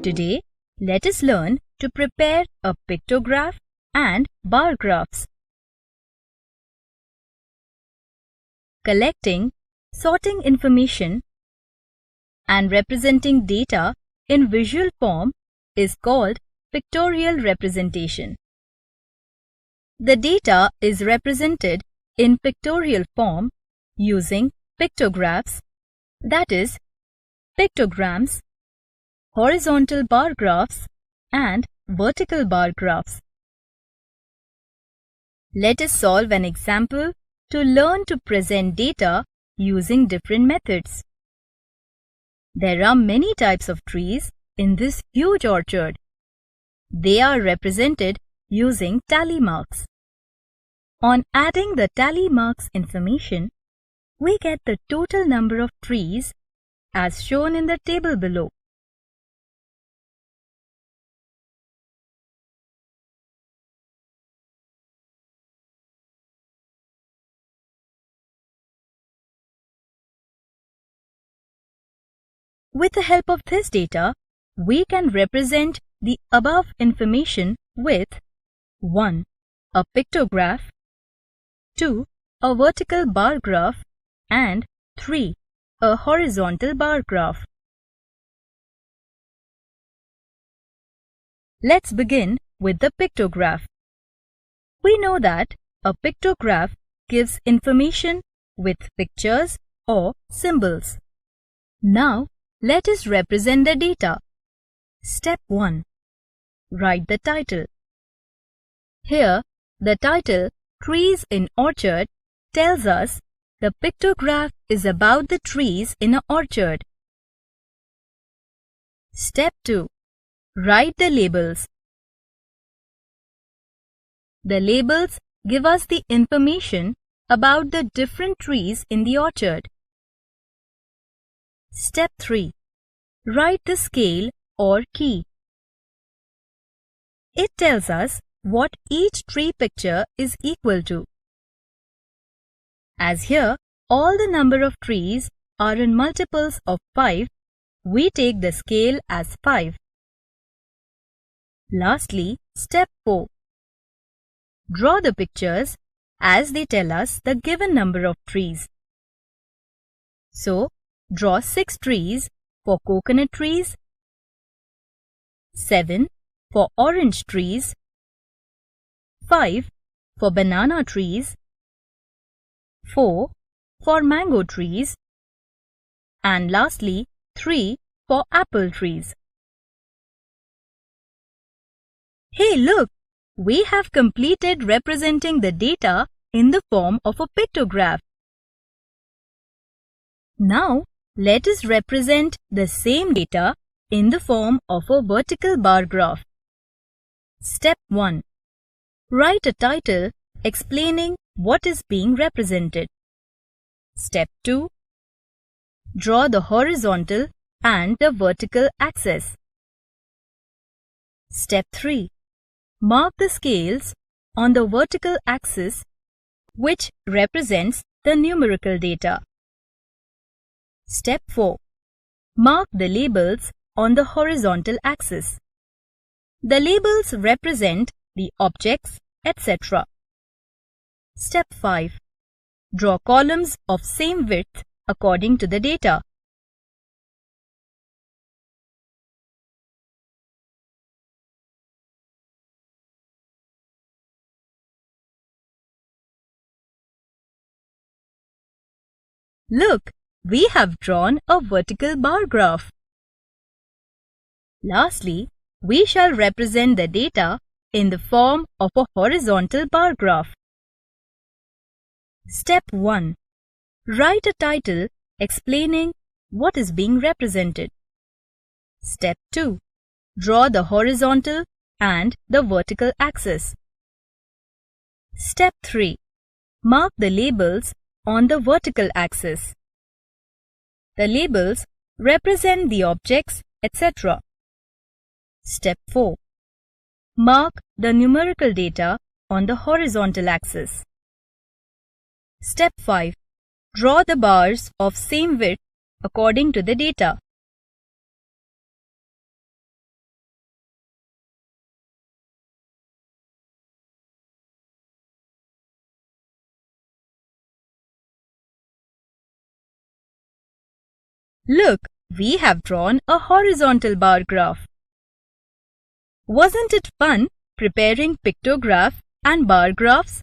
Today, let us learn to prepare a pictograph and bar graphs. Collecting, sorting information, and representing data in visual form is called pictorial representation. The data is represented in pictorial form using pictographs, that is, pictograms, horizontal bar graphs, and vertical bar graphs. Let us solve an example to learn to present data using different methods. There are many types of trees in this huge orchard. They are represented using tally marks. On adding the tally marks information, we get the total number of trees as shown in the table below. With the help of this data, we can represent the above information with 1. A pictograph, 2. A vertical bar graph, and 3. A horizontal bar graph. Let's begin with the pictograph. We know that a pictograph gives information with pictures or symbols. Now, let us represent the data. Step 1. Write the title. Here, the title Trees in Orchard tells us the pictograph is about the trees in an orchard. Step 2. Write the labels. The labels give us the information about the different trees in the orchard. Step 3. Write the scale or key. It tells us what each tree picture is equal to. As here, all the number of trees are in multiples of 5, we take the scale as 5. Lastly, step 4. Draw the pictures as they tell us the given number of trees. So, draw 6 trees for coconut trees, 7 for orange trees, 5 for banana trees, 4 for mango trees, and lastly 3 for apple trees. Hey, look! We have completed representing the data in the form of a pictograph. Now, let us represent the same data in the form of a vertical bar graph. Step 1. Write a title explaining what is being represented. Step 2. Draw the horizontal and the vertical axis. Step 3. Mark the scales on the vertical axis, which represents the numerical data. Step 4. Mark the labels on the horizontal axis. The labels represent the objects, etc. Step 5. Draw columns of same width according to the data. Look! We have drawn a vertical bar graph. Lastly, we shall represent the data in the form of a horizontal bar graph. Step 1. Write a title explaining what is being represented. Step 2. Draw the horizontal and the vertical axis. Step 3. Mark the labels on the vertical axis. The labels represent the objects, etc. Step 4. Mark the numerical data on the horizontal axis. Step 5. Draw the bars of same width according to the data. Look, we have drawn a horizontal bar graph. Wasn't it fun preparing pictograph and bar graphs?